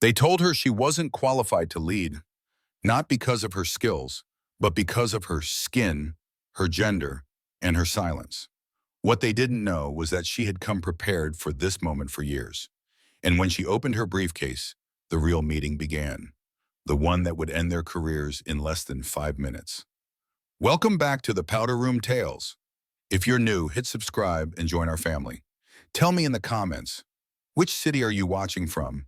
They told her she wasn't qualified to lead, not because of her skills, but because of her skin, her gender, and her silence. What they didn't know was that she had come prepared for this moment for years. And when she opened her briefcase, the real meeting began, the one that would end their careers in less than 5 minutes. Welcome back to the Powder Room Tales. If you're new, hit subscribe and join our family. Tell me in the comments, which city are you watching from?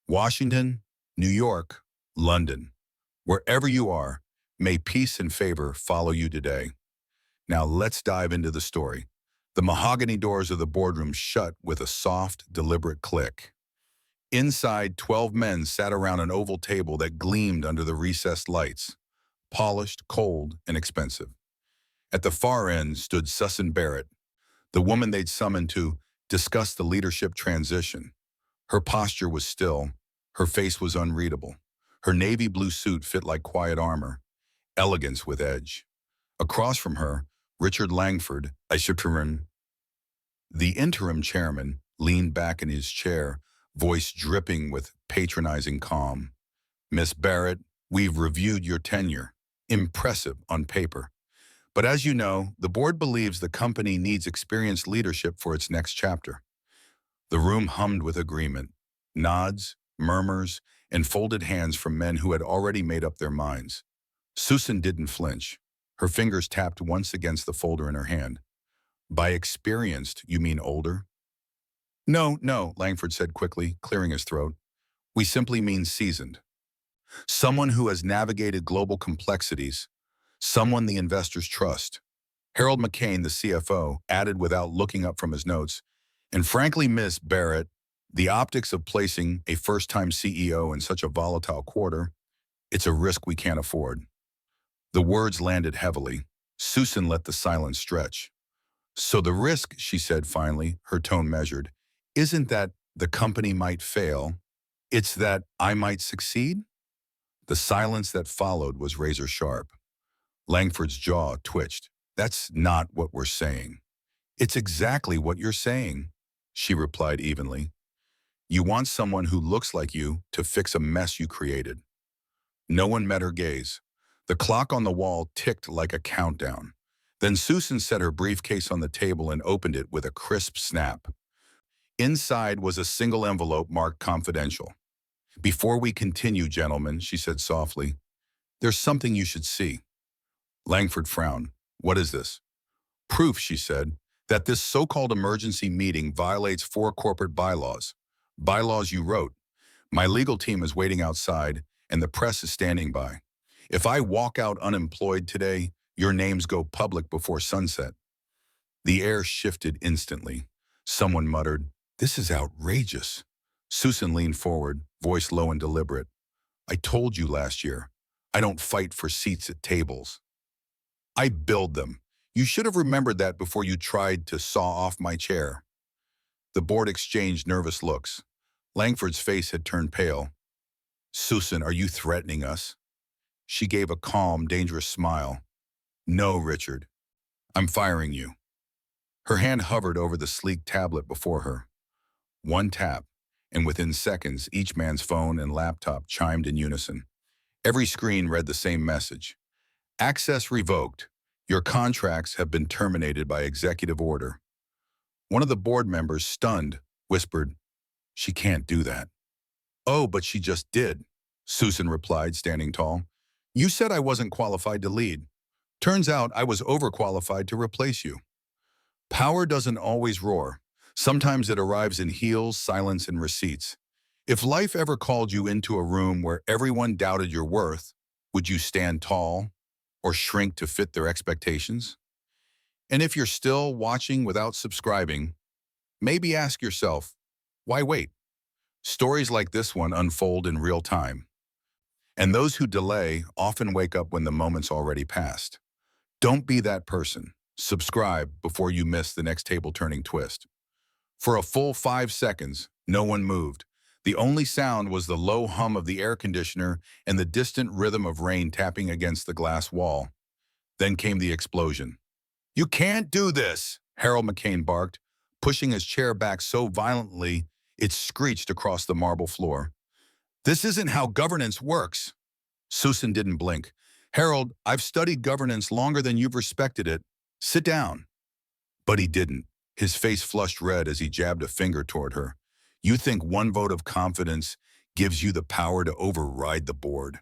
Washington, New York, London. Wherever you are, may peace and favor follow you today. Now let's dive into the story. The mahogany doors of the boardroom shut with a soft, deliberate click. Inside, 12 men sat around an oval table that gleamed under the recessed lights, polished, cold, and expensive. At the far end stood Sussan Barrett, the woman they'd summoned to discuss the leadership transition. Her posture was still, her face was unreadable. Her navy blue suit fit like quiet armor, elegance with edge. Across from her, Richard Langford, the interim chairman, leaned back in his chair, voice dripping with patronizing calm. Miss Barrett, we've reviewed your tenure. Impressive on paper. But as you know, the board believes the company needs experienced leadership for its next chapter. The room hummed with agreement, nods, murmurs, and folded hands from men who had already made up their minds. Sussan didn't flinch. Her fingers tapped once against the folder in her hand. By experienced, you mean older? No, Langford said quickly, clearing his throat. We simply mean seasoned. Someone who has navigated global complexities, someone the investors trust. Harold McCain, the CFO, added without looking up from his notes, and frankly, Miss Barrett, the optics of placing a first-time CEO in such a volatile quarter, it's a risk we can't afford. The words landed heavily. Sussan let the silence stretch. So the risk, she said finally, her tone measured, isn't that the company might fail, it's that I might succeed? The silence that followed was razor sharp. Langford's jaw twitched. That's not what we're saying. It's exactly what you're saying, she replied evenly. You want someone who looks like you to fix a mess you created. No one met her gaze. The clock on the wall ticked like a countdown. Then Sussan set her briefcase on the table and opened it with a crisp snap. Inside was a single envelope marked confidential. Before we continue, gentlemen, she said softly, there's something you should see. Langford frowned. What is this? Proof, she said, that this so-called emergency meeting violates 4 corporate bylaws. Bylaws you wrote. My legal team is waiting outside, and the press is standing by. If I walk out unemployed today, your names go public before sunset. The air shifted instantly. Someone muttered, this is outrageous. Sussan leaned forward, voice low and deliberate. I told you last year, I don't fight for seats at tables. I build them. You should have remembered that before you tried to saw off my chair. The board exchanged nervous looks. Langford's face had turned pale. Sussan, are you threatening us? She gave a calm, dangerous smile. No, Richard. I'm firing you. Her hand hovered over the sleek tablet before her. One tap, and within seconds, each man's phone and laptop chimed in unison. Every screen read the same message. Access revoked. Your contracts have been terminated by executive order. One of the board members, stunned, whispered, she can't do that. Oh, but she just did, Sussan replied, standing tall. You said I wasn't qualified to lead. Turns out I was overqualified to replace you. Power doesn't always roar. Sometimes it arrives in heels, silence, and receipts. If life ever called you into a room where everyone doubted your worth, would you stand tall or shrink to fit their expectations? And if you're still watching without subscribing, maybe ask yourself, why wait? Stories like this one unfold in real time. And those who delay often wake up when the moment's already passed. Don't be that person. Subscribe before you miss the next table-turning twist. For a full 5 seconds, no one moved. The only sound was the low hum of the air conditioner and the distant rhythm of rain tapping against the glass wall. Then came the explosion. You can't do this, Harold McCain barked, pushing his chair back so violently it screeched across the marble floor. This isn't how governance works. Sussan didn't blink. Harold, I've studied governance longer than you've respected it. Sit down. But he didn't. His face flushed red as he jabbed a finger toward her. You think one vote of confidence gives you the power to override the board?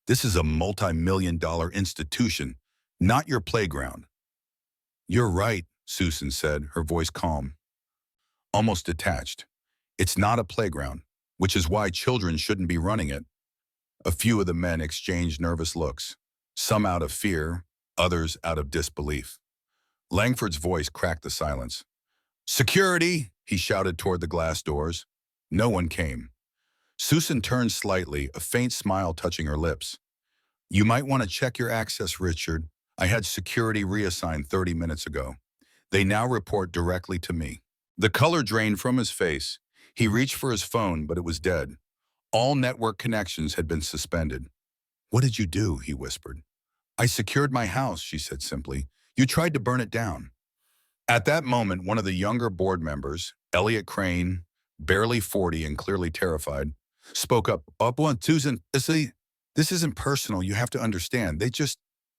This is a multi-million-dollar institution, not your playground. You're right, Sussan said, her voice calm, almost detached. It's not a playground, which is why children shouldn't be running it. A few of the men exchanged nervous looks, some out of fear, others out of disbelief. Langford's voice cracked the silence. Security, he shouted toward the glass doors. No one came. Sussan turned slightly, a faint smile touching her lips. You might want to check your access, Richard. I had security reassigned 30 minutes ago. They now report directly to me. The color drained from his face. He reached for his phone, but it was dead. All network connections had been suspended. What did you do? He whispered. I secured my house, she said simply. You tried to burn it down. At that moment, one of the younger board members, Elliot Crane, barely 40 and clearly terrified, spoke up. Susan, this isn't personal. You have to understand.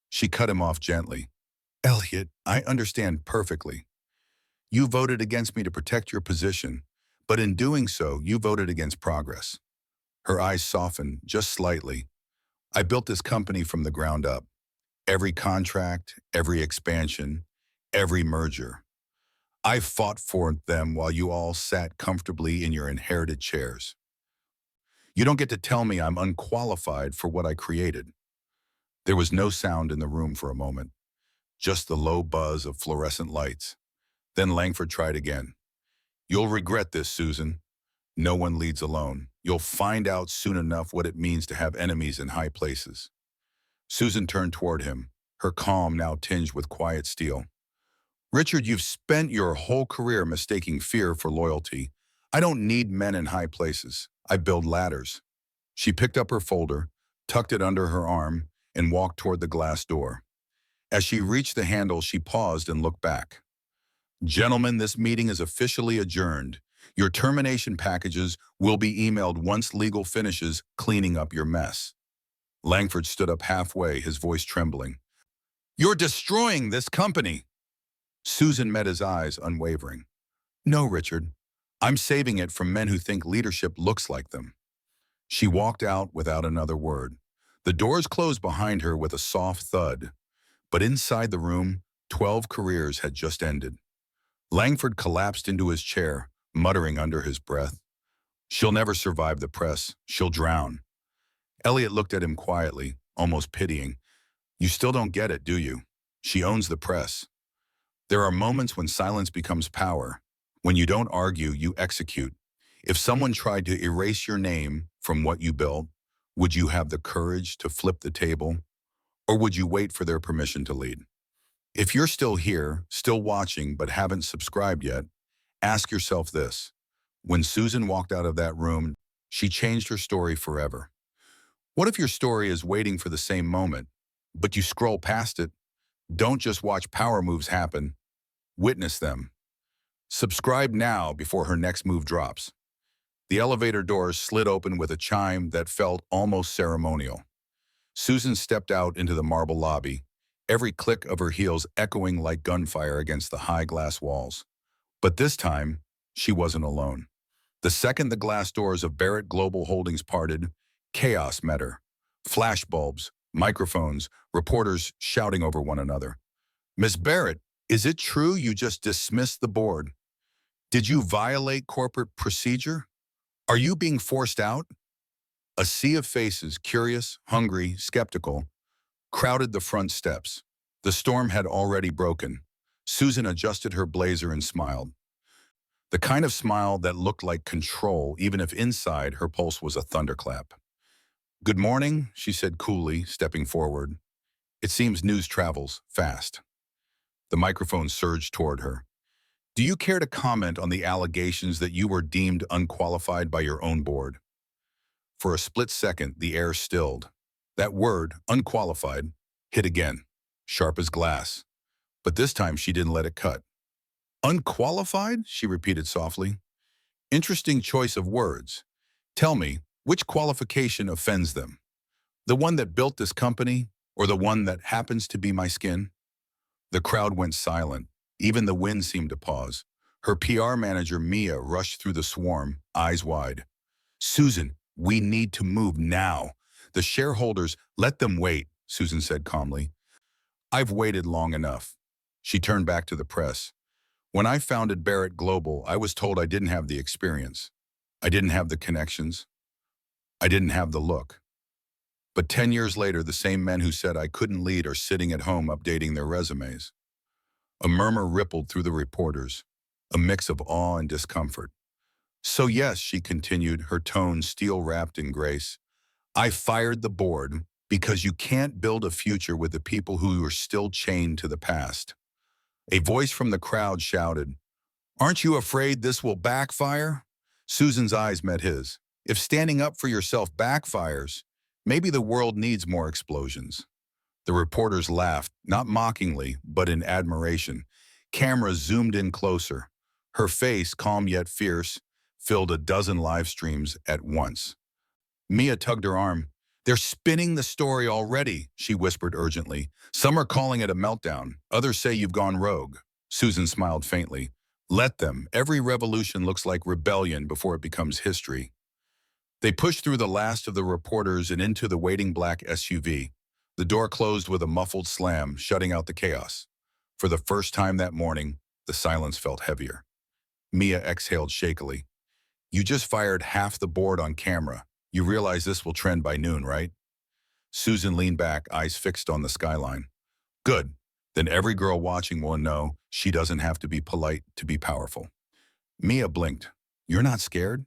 She cut him off gently. Elliot, I understand perfectly. You voted against me to protect your position, but in doing so, you voted against progress. Her eyes softened just slightly. I built this company from the ground up. Every contract, every expansion, every merger. I fought for them while you all sat comfortably in your inherited chairs. You don't get to tell me I'm unqualified for what I created. There was no sound in the room for a moment, just the low buzz of fluorescent lights. Then Langford tried again. You'll regret this, Sussan. No one leads alone. You'll find out soon enough what it means to have enemies in high places. Sussan turned toward him, her calm now tinged with quiet steel. Richard, you've spent your whole career mistaking fear for loyalty. I don't need men in high places. I build ladders. She picked up her folder, tucked it under her arm, and walked toward the glass door. As she reached the handle, she paused and looked back. Gentlemen, this meeting is officially adjourned. Your termination packages will be emailed once legal finishes cleaning up your mess. Langford stood up halfway, his voice trembling. You're destroying this company. Sussan met his eyes, unwavering. No, Richard. I'm saving it from men who think leadership looks like them. She walked out without another word. The doors closed behind her with a soft thud. But inside the room, 12 careers had just ended. Langford collapsed into his chair, muttering under his breath. She'll never survive the press. She'll drown. Elliot looked at him quietly, almost pitying. You still don't get it, do you? She owns the press. There are moments when silence becomes power. When you don't argue, you execute. If someone tried to erase your name from what you built, would you have the courage to flip the table? Or would you wait for their permission to lead? If you're still here, still watching, but haven't subscribed yet, ask yourself this. When Sussan walked out of that room, she changed her story forever. What if your story is waiting for the same moment, but you scroll past it? Don't just watch power moves happen. Witness them. Subscribe now before her next move drops. The elevator doors slid open with a chime that felt almost ceremonial. Sussan stepped out into the marble lobby, every click of her heels echoing like gunfire against the high glass walls. But this time, she wasn't alone. The second the glass doors of Barrett Global Holdings parted, chaos met her. Flashbulbs, microphones, reporters shouting over one another. Miss Barrett, is it true you just dismissed the board? Did you violate corporate procedure? Are you being forced out? A sea of faces, curious, hungry, skeptical, crowded the front steps. The storm had already broken. Sussan adjusted her blazer and smiled. The kind of smile that looked like control, even if inside her pulse was a thunderclap. Good morning, she said coolly, stepping forward. It seems news travels fast. The microphone surged toward her. Do you care to comment on the allegations that you were deemed unqualified by your own board? For a split second, the air stilled. That word, unqualified, hit again, sharp as glass. But this time she didn't let it cut. Unqualified? She repeated softly. Interesting choice of words. Tell me, Which qualification offends them? The one that built this company or the one that happens to be my skin? The crowd went silent. Even the wind seemed to pause. Her PR manager, Mia, rushed through the swarm, eyes wide. Susan, we need to move now. The shareholders, let them wait, Susan said calmly. I've waited long enough. She turned back to the press. When I founded Barrett Global, I was told I didn't have the experience. I didn't have the connections. I didn't have the look. But 10 years later, the same men who said I couldn't lead are sitting at home updating their resumes. A murmur rippled through the reporters, a mix of awe and discomfort. So yes, she continued, her tone steel-wrapped in grace, I fired the board because you can't build a future with the people who are still chained to the past. A voice from the crowd shouted, Aren't you afraid this will backfire? Susan's eyes met his. If standing up for yourself backfires, maybe the world needs more explosions. The reporters laughed, not mockingly, but in admiration. Cameras zoomed in closer. Her face, calm yet fierce, filled a dozen live streams at once. Mia tugged her arm. They're spinning the story already, she whispered urgently. Some are calling it a meltdown. Others say you've gone rogue. Susan smiled faintly. Let them. Every revolution looks like rebellion before it becomes history. They pushed through the last of the reporters and into the waiting black SUV. The door closed with a muffled slam, shutting out the chaos. For the first time that morning, the silence felt heavier. Mia exhaled shakily. You just fired half the board on camera. You realize this will trend by noon, right? Susan leaned back, eyes fixed on the skyline. Good. Then every girl watching will know she doesn't have to be polite to be powerful. Mia blinked. You're not scared?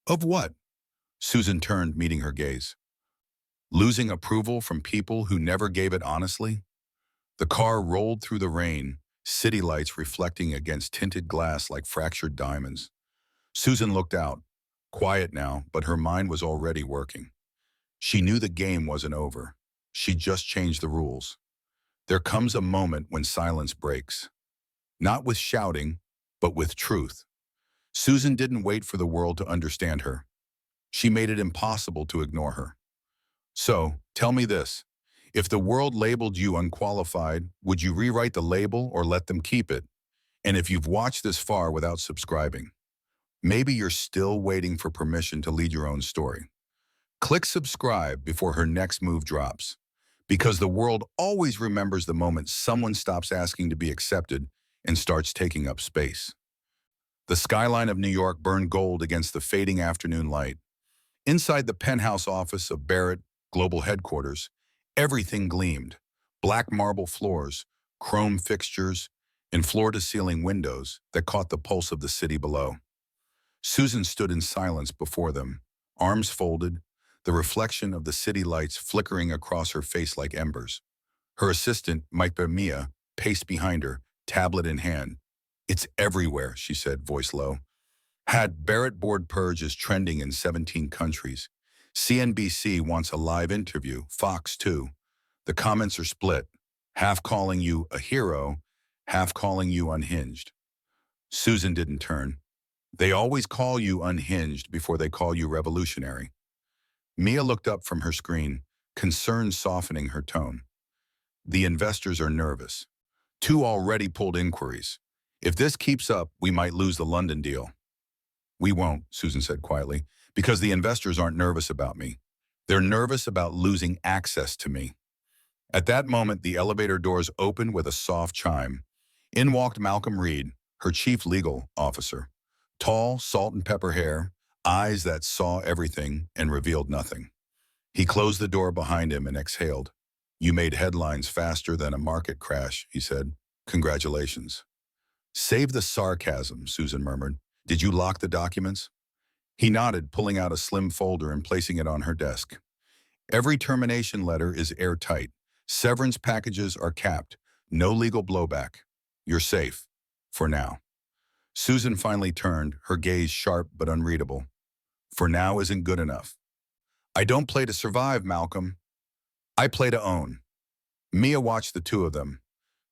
Of what? Susan turned, meeting her gaze. Losing approval from people who never gave it honestly? The car rolled through the rain, city lights reflecting against tinted glass like fractured diamonds. Susan looked out, quiet now, but her mind was already working. She knew the game wasn't over. She just changed the rules. There comes a moment when silence breaks. Not with shouting, but with truth. Susan didn't wait for the world to understand her. She made it impossible to ignore her. So, tell me this. If the world labeled you unqualified, would you rewrite the label or let them keep it? And if you've watched this far without subscribing, maybe you're still waiting for permission to lead your own story. Click subscribe before her next move drops, because the world always remembers the moment someone stops asking to be accepted and starts taking up space. The skyline of New York burned gold against the fading afternoon light. Inside the penthouse office of Barrett Global Headquarters, everything gleamed. Black marble floors, chrome fixtures, and floor-to-ceiling windows that caught the pulse of the city below. Susan stood in silence before them, arms folded, the reflection of the city lights flickering across her face like embers. Her assistant, Mia, paced behind her, tablet in hand. It's everywhere, she said, voice low. Had Barrett board purge is trending in 17 countries. CNBC wants a live interview, Fox too. The comments are split, half calling you a hero, half calling you unhinged. Susan didn't turn. They always call you unhinged before they call you revolutionary. Mia looked up from her screen, concern softening her tone. The investors are nervous. 2 already pulled inquiries. If this keeps up, we might lose the London deal. We won't, Susan said quietly, because the investors aren't nervous about me. They're nervous about losing access to me. At that moment, the elevator doors opened with a soft chime. In walked Malcolm Reed, her chief legal officer. Tall, salt and pepper hair, eyes that saw everything and revealed nothing. He closed the door behind him and exhaled. You made headlines faster than a market crash, he said. Congratulations. Save the sarcasm, Susan murmured. Did you lock the documents? He nodded, pulling out a slim folder and placing it on her desk. Every termination letter is airtight. Severance packages are capped. No legal blowback. You're safe. For now. Susan finally turned, her gaze sharp but unreadable. For now isn't good enough. I don't play to survive, Malcolm. I play to own. Mia watched the two of them.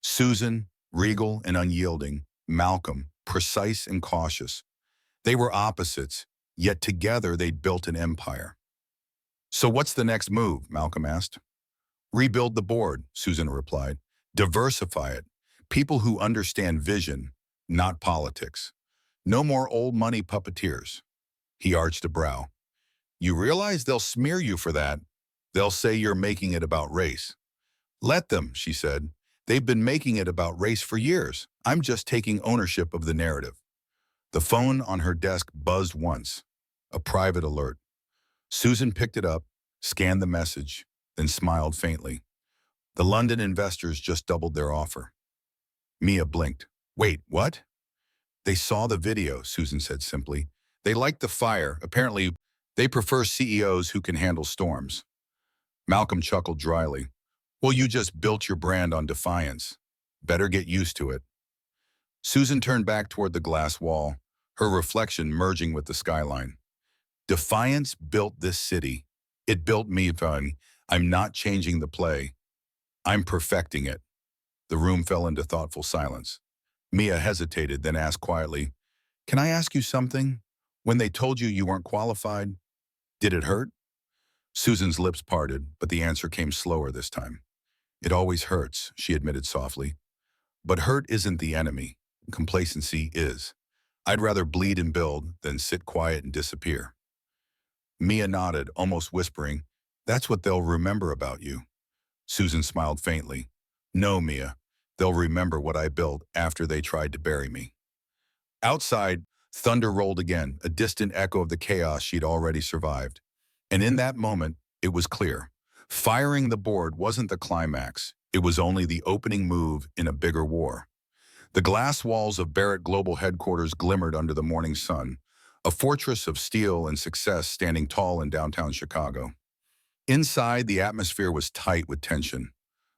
Susan, regal and unyielding. Malcolm, precise and cautious. They were opposites, yet together they'd built an empire. So what's the next move? Malcolm asked. Rebuild the board, Susan replied. Diversify it. People who understand vision, not politics. No more old money puppeteers. He arched a brow. You realize they'll smear you for that. They'll say you're making it about race. Let them, she said. They've been making it about race for years. I'm just taking ownership of the narrative. The phone on her desk buzzed once. A private alert. Susan picked it up, scanned the message, then smiled faintly. The London investors just doubled their offer. Mia blinked. Wait, what? They saw the video, Susan said simply. They liked the fire. Apparently, they prefer CEOs who can handle storms. Malcolm chuckled dryly. Well, you just built your brand on defiance. Better get used to it. Susan turned back toward the glass wall, her reflection merging with the skyline. Defiance built this city. It built me, Fung. I'm not changing the play. I'm perfecting it. The room fell into thoughtful silence. Mia hesitated, then asked quietly, Can I ask you something? When they told you you weren't qualified, did it hurt? Susan's lips parted, but the answer came slower this time. It always hurts, she admitted softly. But hurt isn't the enemy. Complacency is. I'd rather bleed and build than sit quiet and disappear. Mia nodded, almost whispering, That's what they'll remember about you. Susan smiled faintly. No, Mia. They'll remember what I built after they tried to bury me. Outside, thunder rolled again, a distant echo of the chaos she'd already survived. And in that moment, it was clear. Firing the board wasn't the climax. It was only the opening move in a bigger war. The glass walls of Barrett Global headquarters glimmered under the morning sun, a fortress of steel and success standing tall in downtown Chicago. Inside, the atmosphere was tight with tension.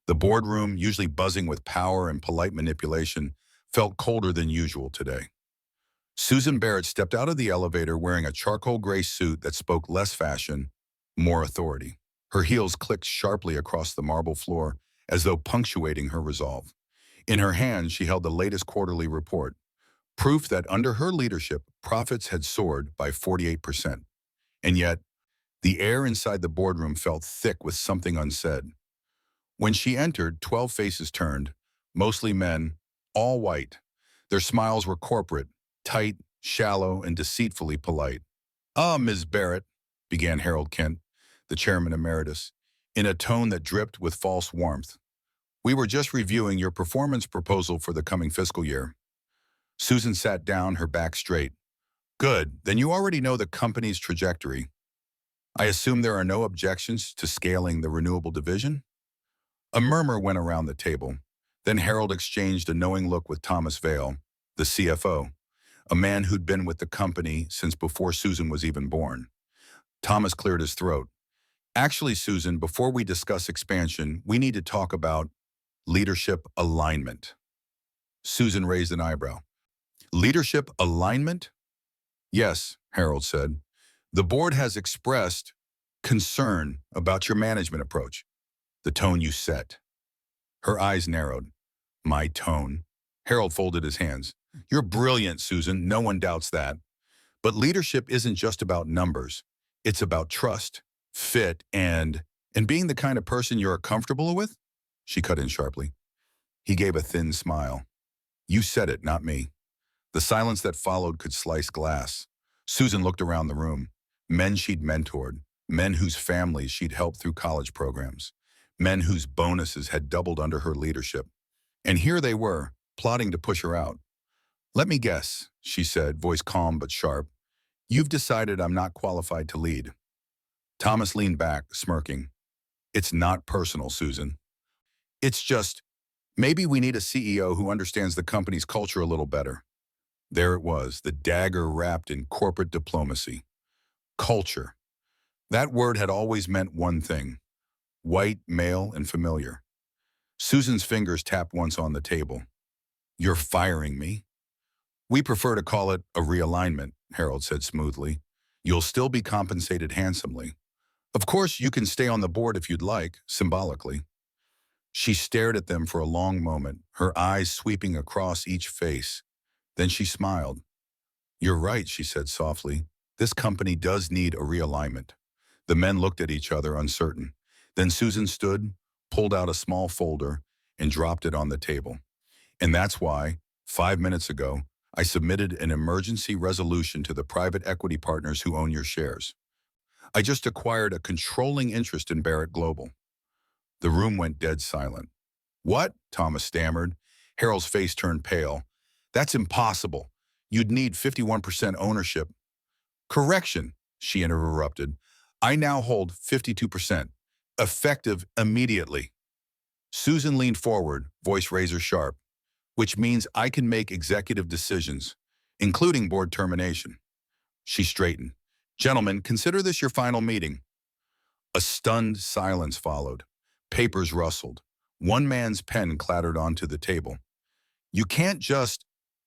The boardroom, usually buzzing with power and polite manipulation, felt colder than usual today. Sussan Barrett stepped out of the elevator wearing a charcoal gray suit that spoke less fashion, more authority. Her heels clicked sharply across the marble floor, as though punctuating her resolve. In her hand, she held the latest quarterly report, proof that under her leadership, profits had soared by 48%. And yet, the air inside the boardroom felt thick with something unsaid. When she entered, 12 faces turned, mostly men, all white. Their smiles were corporate, tight, shallow, and deceitfully polite. Ms. Barrett, began Harold Kent, the chairman emeritus, in a tone that dripped with false warmth. We were just reviewing your performance proposal for the coming fiscal year. Susan sat down, her back straight. Good, then you already know the company's trajectory. I assume there are no objections to scaling the renewable division? A murmur went around the table. Then Harold exchanged a knowing look with Thomas Vale, the CFO, a man who'd been with the company since before Susan was even born. Thomas cleared his throat. Actually, Susan, before we discuss expansion, we need to talk about leadership alignment. Susan raised an eyebrow. Leadership alignment? Yes, Harold said. The board has expressed concern about your management approach, the tone you set. Her eyes narrowed. My tone. Harold folded his hands. You're brilliant, Susan. No one doubts that. But leadership isn't just about numbers. It's about trust, fit, and being the kind of person you're comfortable with? She cut in sharply. He gave a thin smile. You said it, not me. The silence that followed could slice glass. Susan looked around the room. Men she'd mentored, men whose families she'd helped through college programs, men whose bonuses had doubled under her leadership. And here they were, plotting to push her out. Let me guess, she said, voice calm but sharp. You've decided I'm not qualified to lead. Thomas leaned back, smirking. It's not personal, Susan. It's just, maybe we need a CEO who understands the company's culture a little better. There it was, the dagger wrapped in corporate diplomacy. Culture. That word had always meant one thing. White, male, and familiar. Susan's fingers tapped once on the table. You're firing me? We prefer to call it a realignment, Harold said smoothly. You'll still be compensated handsomely. Of course, you can stay on the board if you'd like, symbolically. She stared at them for a long moment, her eyes sweeping across each face. Then she smiled. You're right, she said softly. This company does need a realignment. The men looked at each other, uncertain. Then Sussan stood, pulled out a small folder, and dropped it on the table. And that's why, 5 minutes ago, I submitted an emergency resolution to the private equity partners who own your shares. I just acquired a controlling interest in Barrett Global. The room went dead silent. What? Thomas stammered. Harold's face turned pale. That's impossible. You'd need 51% ownership. Correction, she interrupted. I now hold 52%, effective immediately. Sussan leaned forward, voice razor sharp, which means I can make executive decisions, including board termination. She straightened. Gentlemen, consider this your final meeting. A stunned silence followed. Papers rustled. One man's pen clattered onto the table. You can't just,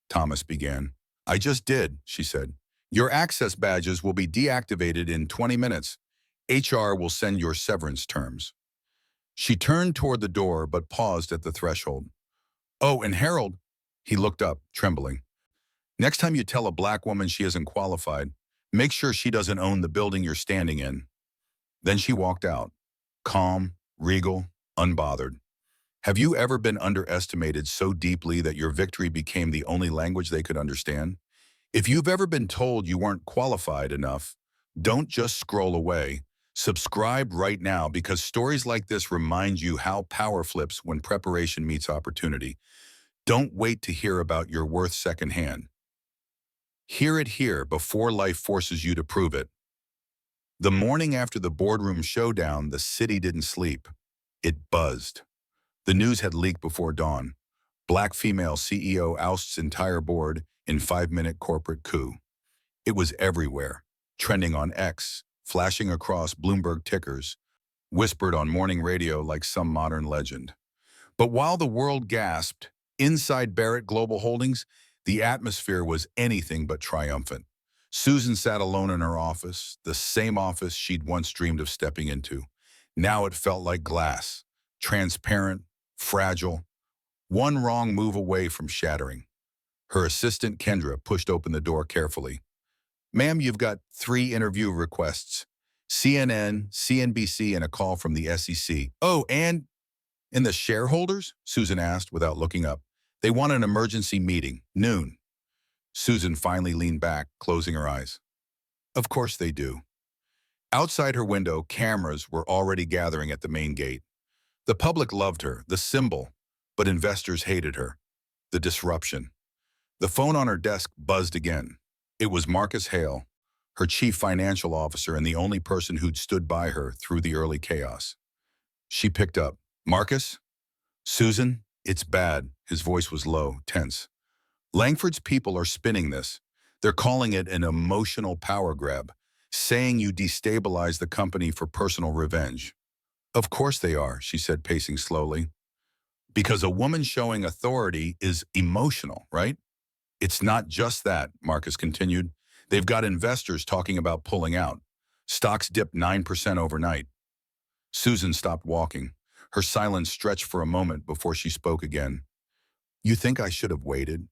Thomas began. I just did, she said. Your access badges will be deactivated in 20 minutes. HR will send your severance terms. She turned toward the door but paused at the threshold. Oh, and Harold, he looked up, trembling. Next time you tell a black woman she isn't qualified, make sure she doesn't own the building you're standing in. Then she walked out, calm, regal, unbothered. Have you ever been underestimated so deeply that your victory became the only language they could understand? If you've ever been told you weren't qualified enough, don't just scroll away. Subscribe right now because stories like this remind you how power flips when preparation meets opportunity. Don't wait to hear about your worth secondhand. Hear it here before life forces you to prove it. The morning after the boardroom showdown, the city didn't sleep. It buzzed. The news had leaked before dawn. Black female CEO ousts entire board in 5-minute corporate coup. It was everywhere, trending on X, flashing across Bloomberg tickers, whispered on morning radio like some modern legend. But while the world gasped, inside Barrett Global Holdings, the atmosphere was anything but triumphant. Sussan sat alone in her office, the same office she'd once dreamed of stepping into. Now it felt like glass, transparent, fragile, one wrong move away from shattering. Her assistant, Kendra, pushed open the door carefully. Ma'am, you've got 3 interview requests. CNN, CNBC, and a call from the SEC. Oh, and the shareholders? Sussan asked without looking up. They want an emergency meeting, noon. Sussan finally leaned back, closing her eyes. Of course they do. Outside her window, cameras were already gathering at the main gate. The public loved her, the symbol, but investors hated her. The disruption. The phone on her desk buzzed again. It was Marcus Hale, her chief financial officer and the only person who'd stood by her through the early chaos. She picked up. Marcus? Sussan, it's bad. His voice was low, tense. Langford's people are spinning this. They're calling it an emotional power grab, saying you destabilize the company for personal revenge. Of course they are, she said, pacing slowly. Because a woman showing authority is emotional, right? It's not just that, Marcus continued. They've got investors talking about pulling out. Stocks dipped 9% overnight. Sussan stopped walking. Her silence stretched for a moment before she spoke again. You think I should have waited?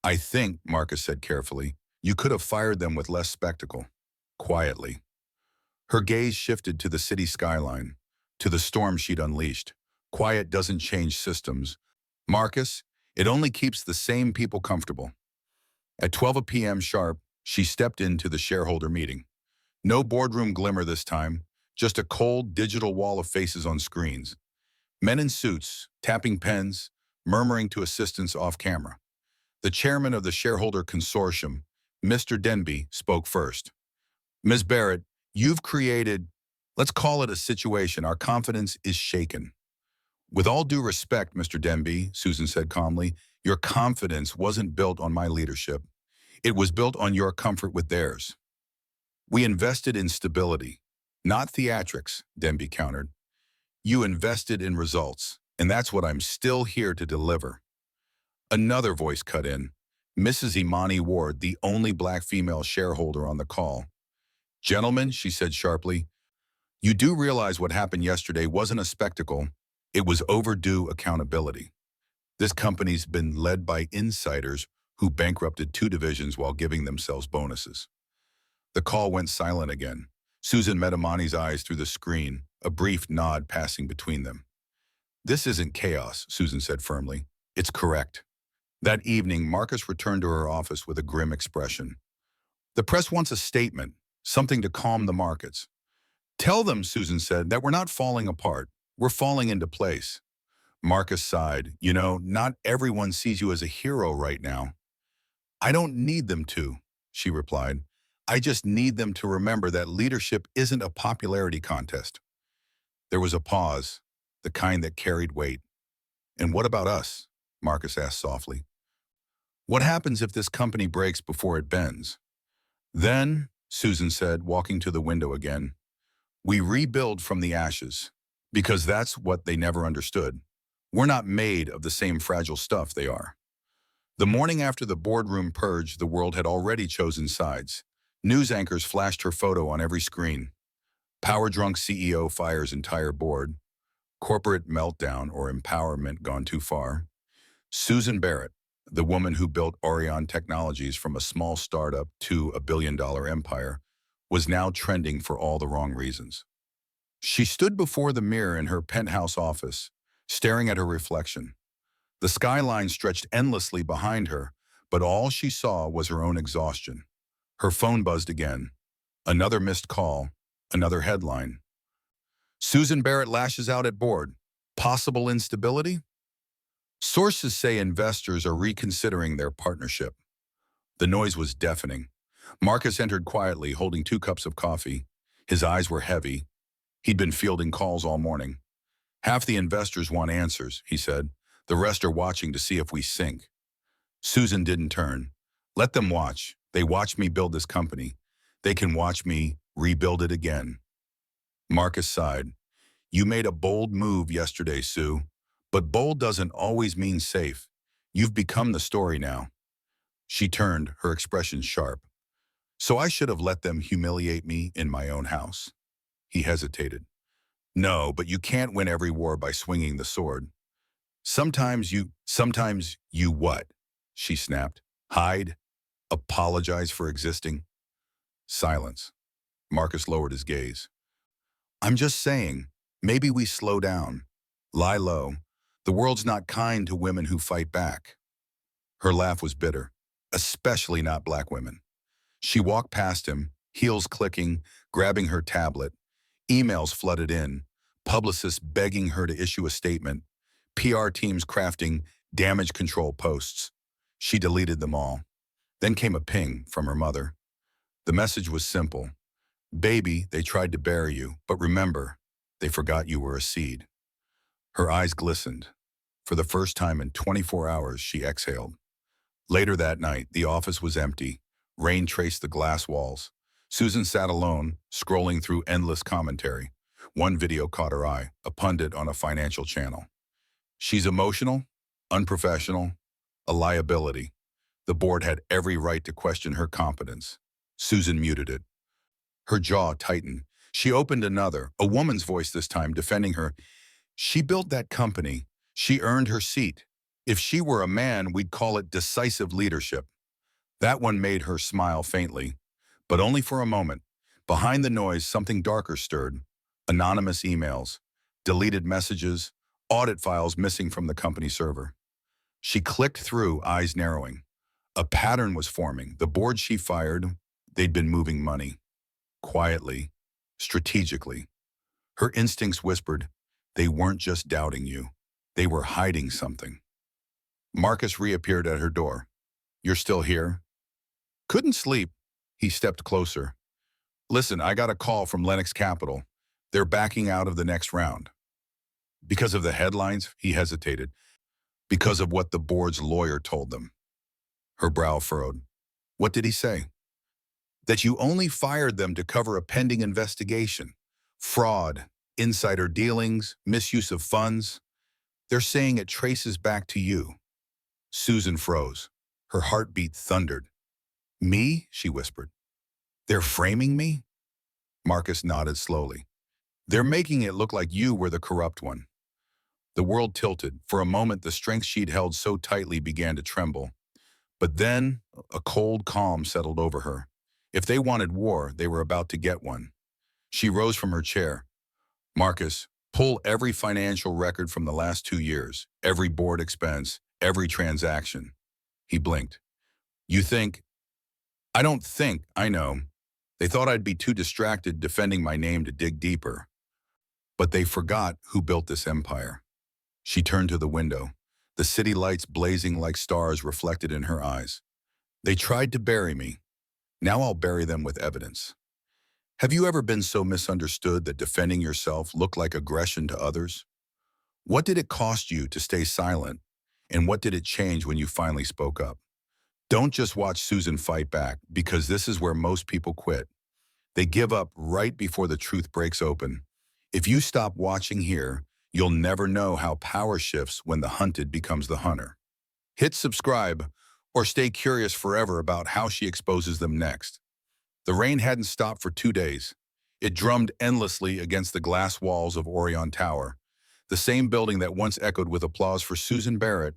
I think, Marcus said carefully, you could have fired them with less spectacle. Quietly. Her gaze shifted to the city skyline, to the storm she'd unleashed. Quiet doesn't change systems. Marcus, it only keeps the same people comfortable. At 12 p.m. sharp, she stepped into the shareholder meeting. No boardroom glimmer this time, just a cold digital wall of faces on screens. Men in suits, tapping pens, murmuring to assistants off camera. The chairman of the shareholder consortium, Mr. Denby, spoke first. Ms. Barrett, you've created, let's call it a situation. Our confidence is shaken. With all due respect, Mr. Denby, Sussan said calmly, your confidence wasn't built on my leadership. It was built on your comfort with theirs. We invested in stability, not theatrics, Denby countered. You invested in results, and that's what I'm still here to deliver. Another voice cut in, Mrs. Imani Ward, the only black female shareholder on the call. Gentlemen, she said sharply, you do realize what happened yesterday wasn't a spectacle. It was overdue accountability. This company's been led by insiders who bankrupted 2 divisions while giving themselves bonuses. The call went silent again. Susan met Amani's eyes through the screen, a brief nod passing between them. This isn't chaos, Susan said firmly. It's correct. That evening, Marcus returned to her office with a grim expression. The press wants a statement, something to calm the markets. Tell them, Susan said, that we're not falling apart. We're falling into place. Marcus sighed. You know, not everyone sees you as a hero right now. I don't need them to, she replied. I just need them to remember that leadership isn't a popularity contest. There was a pause, the kind that carried weight. And what about us? Marcus asked softly. What happens if this company breaks before it bends? Then, Susan said, walking to the window again, we rebuild from the ashes, because that's what they never understood. We're not made of the same fragile stuff they are. The morning after the boardroom purge, the world had already chosen sides. News anchors flashed her photo on every screen. Power-drunk CEO fires entire board. Corporate meltdown or empowerment gone too far. Sussan Barrett, the woman who built Orion Technologies from a small startup to a billion-dollar empire, was now trending for all the wrong reasons. She stood before the mirror in her penthouse office, staring at her reflection. The skyline stretched endlessly behind her, but all she saw was her own exhaustion. Her phone buzzed again. Another missed call, another headline. Sussan Barrett lashes out at board. Possible instability? Sources say investors are reconsidering their partnership. The noise was deafening. Marcus entered quietly, holding 2 cups of coffee. His eyes were heavy. He'd been fielding calls all morning. Half the investors want answers, he said. The rest are watching to see if we sink. Susan didn't turn. Let them watch. They watched me build this company. They can watch me rebuild it again. Marcus sighed. You made a bold move yesterday, Sue. But bold doesn't always mean safe. You've become the story now. She turned, her expression sharp. So I should have let them humiliate me in my own house. He hesitated. No, but you can't win every war by swinging the sword. Sometimes you what? She snapped. Hide? Apologize for existing? Silence. Marcus lowered his gaze. I'm just saying, maybe we slow down. Lie low. The world's not kind to women who fight back. Her laugh was bitter, especially not black women. She walked past him, heels clicking, grabbing her tablet. Emails flooded in, publicists begging her to issue a statement, PR teams crafting damage control posts. She deleted them all. Then came a ping from her mother. The message was simple. Baby, they tried to bury you, but remember, they forgot you were a seed. Her eyes glistened. For the first time in 24 hours, she exhaled. Later that night, the office was empty. Rain traced the glass walls. Susan sat alone, scrolling through endless commentary. One video caught her eye, a pundit on a financial channel. She's emotional, unprofessional, a liability. The board had every right to question her competence. Susan muted it. Her jaw tightened. She opened another, a woman's voice this time, defending her. She built that company. She earned her seat. If she were a man, we'd call it decisive leadership. That one made her smile faintly, but only for a moment. Behind the noise, something darker stirred. Anonymous emails, deleted messages, audit files missing from the company server. She clicked through, eyes narrowing. A pattern was forming. The board she fired, they'd been moving money. Quietly, strategically. Her instincts whispered, they weren't just doubting you. They were hiding something. Marcus reappeared at her door. You're still here? Couldn't sleep. He stepped closer. Listen, I got a call from Lennox Capital. They're backing out of the next round. Because of the headlines, he hesitated. Because of what the board's lawyer told them. Her brow furrowed. What did he say? That you only fired them to cover a pending investigation. Fraud, insider dealings, misuse of funds. They're saying it traces back to you. Susan froze. Her heartbeat thundered. Me? She whispered. They're framing me? Marcus nodded slowly. They're making it look like you were the corrupt one. The world tilted. For a moment, the strength she'd held so tightly began to tremble. But then, a cold calm settled over her. If they wanted war, they were about to get one. She rose from her chair. Marcus, pull every financial record from the last 2 years, every board expense, every transaction. He blinked. You think? I don't think, I know. They thought I'd be too distracted defending my name to dig deeper. But they forgot who built this empire. She turned to the window, the city lights blazing like stars reflected in her eyes. They tried to bury me. Now I'll bury them with evidence. Have you ever been so misunderstood that defending yourself looked like aggression to others? What did it cost you to stay silent? And what did it change when you finally spoke up? Don't just watch Sussan fight back, because this is where most people quit. They give up right before the truth breaks open. If you stop watching here, you'll never know how power shifts when the hunted becomes the hunter. Hit subscribe or stay curious forever about how she exposes them next. The rain hadn't stopped for 2 days. It drummed endlessly against the glass walls of Orion Tower, the same building that once echoed with applause for Sussan Barrett,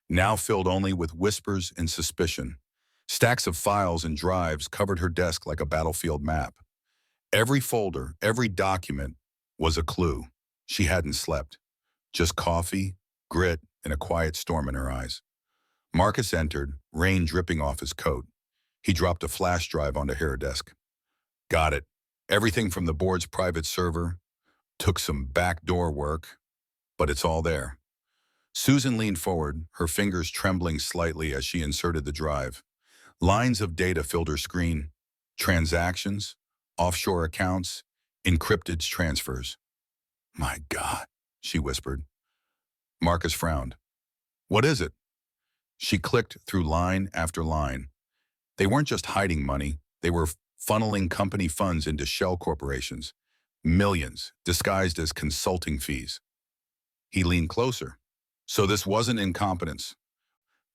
now filled only with whispers and suspicion. Stacks of files and drives covered her desk like a battlefield map. Every folder, every document was a clue. She hadn't slept. Just coffee, grit, and a quiet storm in her eyes. Marcus entered, rain dripping off his coat. He dropped a flash drive onto her desk. Got it. Everything from the board's private server. Took some backdoor work, but it's all there. Sussan leaned forward, her fingers trembling slightly as she inserted the drive. Lines of data filled her screen. Transactions, offshore accounts, encrypted transfers. My God, she whispered. Marcus frowned. What is it? She clicked through line after line. They weren't just hiding money. They were funneling company funds into shell corporations. Millions, disguised as consulting fees. He leaned closer. So this wasn't incompetence.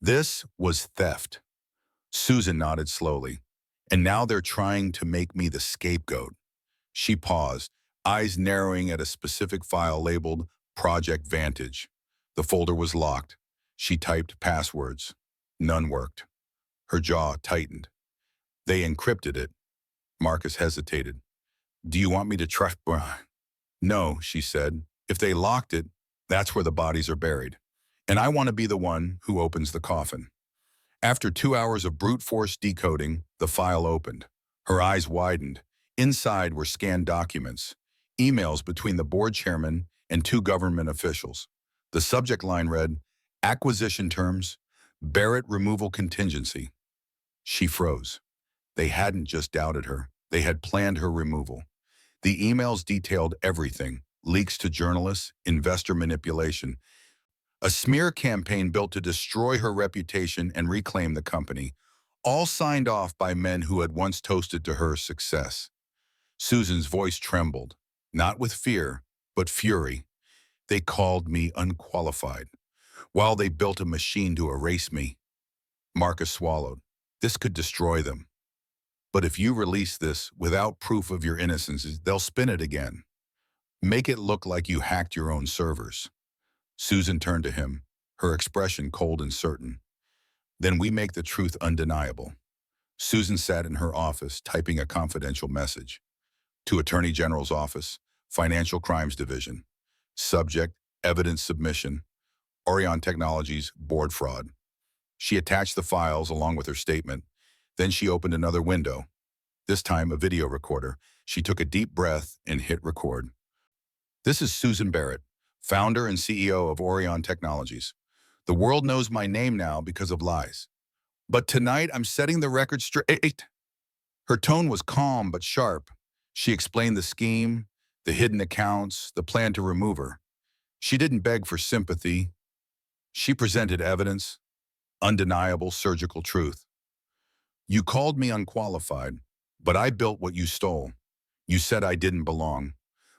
This was theft. Sussan nodded slowly. And now they're trying to make me the scapegoat. She paused, eyes narrowing at a specific file labeled Project Vantage. The folder was locked. She typed passwords. None worked. Her jaw tightened. They encrypted it. Marcus hesitated. Do you want me to try? No, she said. If they locked it, that's where the bodies are buried. And I want to be the one who opens the coffin. After 2 hours of brute force decoding, the file opened. Her eyes widened. Inside were scanned documents, emails between the board chairman and 2 government officials. The subject line read, Acquisition terms, Barrett removal contingency. She froze. They hadn't just doubted her. They had planned her removal. The emails detailed everything, leaks to journalists, investor manipulation, a smear campaign built to destroy her reputation and reclaim the company, all signed off by men who had once toasted to her success. Sussan's voice trembled, not with fear, but fury. They called me unqualified, while they built a machine to erase me. Marcus swallowed. This could destroy them. But if you release this without proof of your innocence, they'll spin it again. Make it look like you hacked your own servers. Sussan turned to him, her expression cold and certain. Then we make the truth undeniable. Sussan sat in her office, typing a confidential message. To Attorney General's Office, Financial Crimes Division. Subject, evidence submission, Orion Technologies, board fraud. She attached the files along with her statement. Then she opened another window, this time a video recorder. She took a deep breath and hit record. This is Sussan Barrett, founder and CEO of Orion Technologies. The world knows my name now because of lies. But tonight I'm setting the record straight. Her tone was calm but sharp. She explained the scheme, the hidden accounts, the plan to remove her. She didn't beg for sympathy. She presented evidence, undeniable surgical truth. You called me unqualified, but I built what you stole. You said I didn't belong,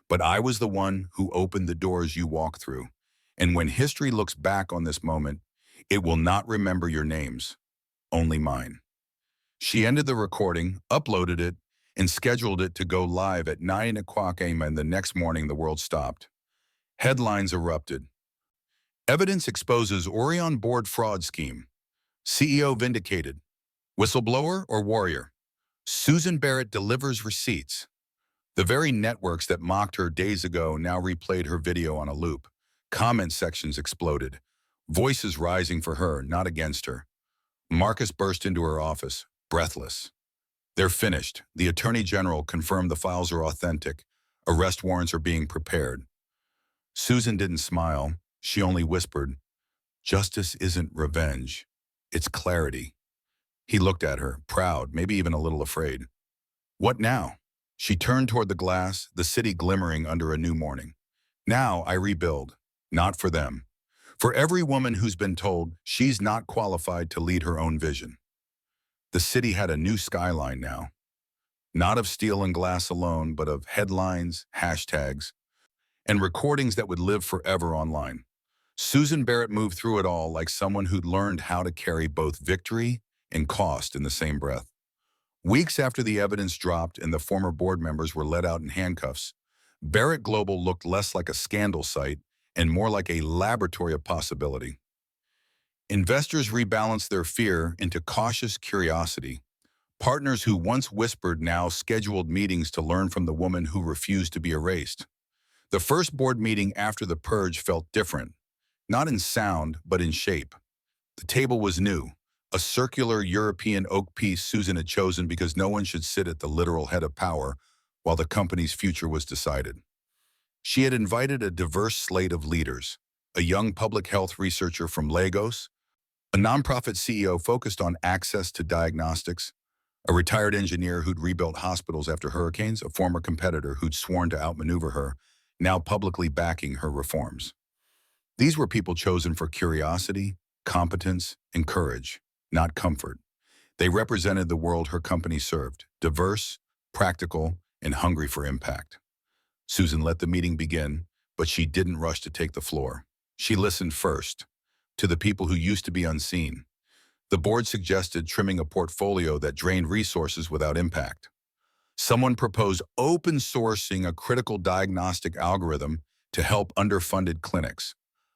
but I was the one who opened the doors you walked through. And when history looks back on this moment, it will not remember your names, only mine. She ended the recording, uploaded it, and scheduled it to go live at 9 o'clock a.m. and the next morning the world stopped. Headlines erupted. Evidence exposes Orion board fraud scheme. CEO vindicated. Whistleblower or warrior? Sussan Barrett delivers receipts. The very networks that mocked her days ago now replayed her video on a loop. Comment sections exploded, voices rising for her, not against her. Marcus burst into her office, breathless. "They're finished. The Attorney General confirmed the files are authentic. Arrest warrants are being prepared." Sussan didn't smile. She only whispered, "Justice isn't revenge. It's clarity." He looked at her, proud, maybe even a little afraid. "What now?" She turned toward the glass, the city glimmering under a new morning. "Now I rebuild. Not for them. For every woman who's been told she's not qualified to lead her own vision." The city had a new skyline now. Not of steel and glass alone, but of headlines, hashtags, and recordings that would live forever online. Sussan Barrett moved through it all like someone who'd learned how to carry both victory and cost in the same breath. Weeks after the evidence dropped and the former board members were let out in handcuffs, Barrett Global looked less like a scandal site and more like a laboratory of possibility. Investors rebalanced their fear into cautious curiosity. Partners who once whispered now scheduled meetings to learn from the woman who refused to be erased. The first board meeting after the purge felt different, not in sound, but in shape. The table was new, a circular European oak piece Sussan had chosen because no one should sit at the literal head of power while the company's future was decided. She had invited a diverse slate of leaders, a young public health researcher from Lagos, a nonprofit CEO focused on access to diagnostics, a retired engineer who'd rebuilt hospitals after hurricanes, a former competitor who'd sworn to outmaneuver her, now publicly backing her reforms. These were people chosen for curiosity, competence, and courage, not comfort. They represented the world her company served, diverse, practical, and hungry for impact. Sussan let the meeting begin, but she didn't rush to take the floor. She listened first, to the people who used to be unseen. The board suggested trimming a portfolio that drained resources without impact. Someone proposed open sourcing a critical diagnostic algorithm to help underfunded clinics.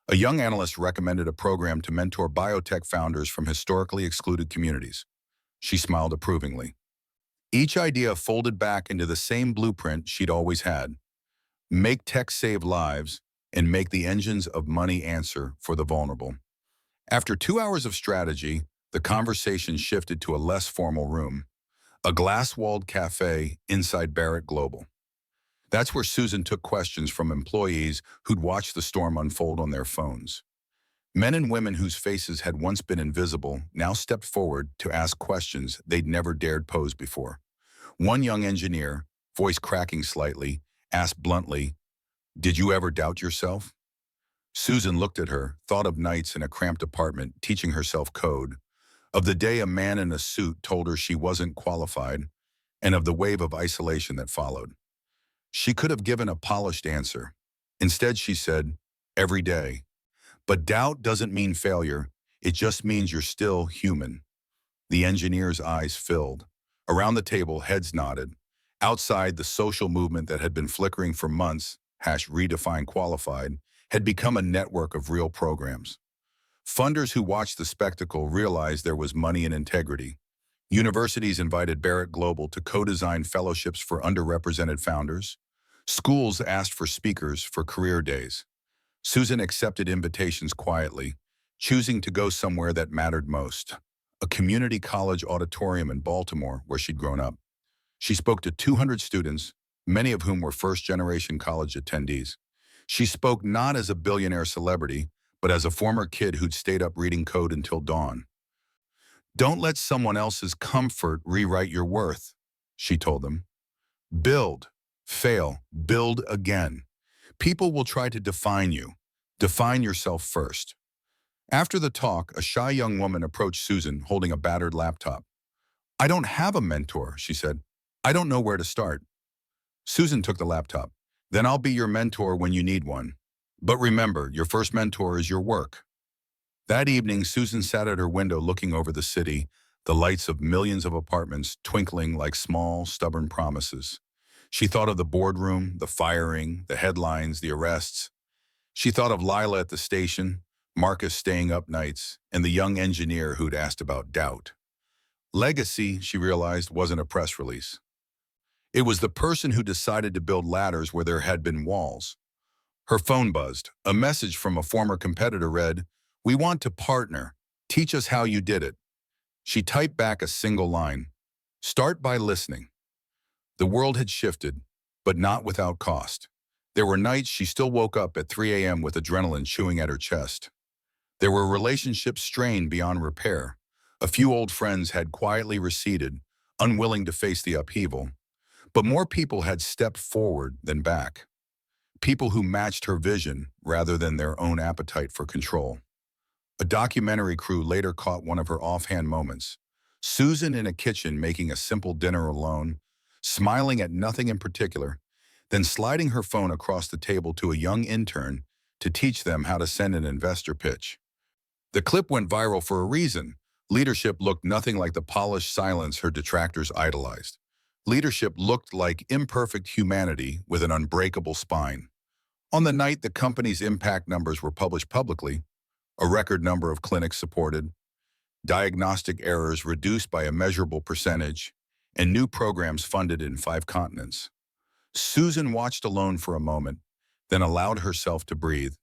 A young analyst recommended a program to mentor biotech founders from historically excluded communities. She smiled approvingly. Each idea folded back into the same blueprint she'd always had. Make tech save lives and make the engines of money answer for the vulnerable. After 2 hours of strategy, the conversation shifted to a less formal room, a glass-walled cafe inside Barrett Global. That's where Sussan took questions from employees who'd watched the storm unfold on their phones. Men and women whose faces had once been invisible now stepped forward to ask questions they'd never dared pose before. One young engineer, voice cracking slightly, asked bluntly, "Did you ever doubt yourself?" Sussan looked at her, thought of nights in a cramped apartment teaching herself code, of the day a man in a suit told her she wasn't qualified, and of the wave of isolation that followed. She could have given a polished answer. Instead, she said, "Every day." But doubt doesn't mean failure. It just means you're still human. The engineer's eyes filled. Around the table, heads nodded. Outside, the social movement that had been flickering for months, #redefine qualified, had become a network of real programs. Funders who watched the spectacle realized there was money in integrity. Universities invited Barrett Global to co-design fellowships for underrepresented founders. Schools asked for speakers for career days. Sussan accepted invitations quietly, choosing to go somewhere that mattered most, a community college auditorium in Baltimore where she'd grown up. She spoke to 200 students, many of whom were first-generation college attendees. She spoke not as a billionaire celebrity, but as a former kid who'd stayed up reading code until dawn. "Don't let someone else's comfort rewrite your worth," she told them. "Build, fail, build again. People will try to define you. Define yourself first." After the talk, a shy young woman approached Sussan holding a battered laptop. "I don't have a mentor," she said. "I don't know where to start." Sussan took the laptop. "Then I'll be your mentor when you need one. But remember, your first mentor is your work." That evening, Sussan sat at her window looking over the city, the lights of millions of apartments twinkling like small, stubborn promises. She thought of the boardroom, the firing, the headlines, the arrests. She thought of Lila at the station, Marcus staying up nights, and the young engineer who'd asked about doubt. Legacy, she realized, wasn't a press release. It was the person who decided to build ladders where there had been walls. Her phone buzzed. A message from a former competitor read, "We want to partner. Teach us how you did it." She typed back a single line. "Start by listening." The world had shifted, but not without cost. There were nights she still woke up at 3 a.m. with adrenaline chewing at her chest. There were relationships strained beyond repair. A few old friends had quietly receded, unwilling to face the upheaval. But more people had stepped forward than back. People who matched her vision rather than their own appetite for control. A documentary crew later caught one of her offhand moments. Susan in a kitchen making a simple dinner alone, smiling at nothing in particular, then sliding her phone across the table to a young intern to teach them how to send an investor pitch. The clip went viral for a reason. Leadership looked nothing like the polished silence her detractors idolized. Leadership looked like imperfect humanity with an unbreakable spine. On the night the company's impact numbers were published publicly, a record number of clinics supported, diagnostic errors reduced by a measurable percentage, and new programs funded in 5 continents. Susan watched alone for a moment, then allowed herself to breathe.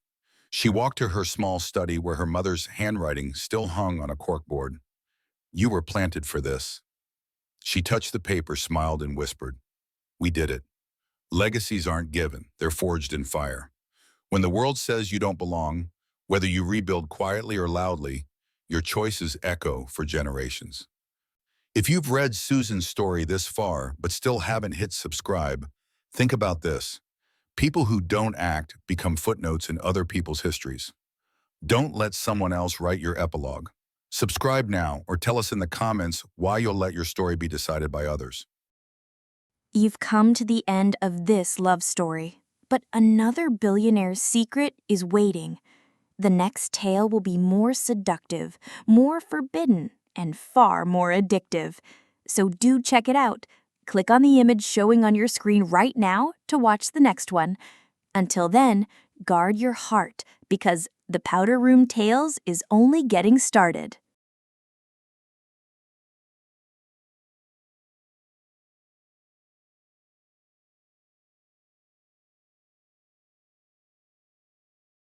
She walked to her small study where her mother's handwriting still hung on a corkboard. "You were planted for this." She touched the paper, smiled, and whispered, "We did it." Legacies aren't given, they're forged in fire. When the world says you don't belong, whether you rebuild quietly or loudly, your choices echo for generations. If you've read Susan's story this far but still haven't hit subscribe, think about this. People who don't act become footnotes in other people's histories. Don't let someone else write your epilogue. Subscribe now or tell us in the comments why you'll let your story be decided by others. You've come to the end of this love story, but another billionaire's secret is waiting. The next tale will be more seductive, more forbidden, and far more addictive. So do check it out. Click on the image showing on your screen right now to watch the next one. Until then, guard your heart because the Powder Room Tales is only getting started.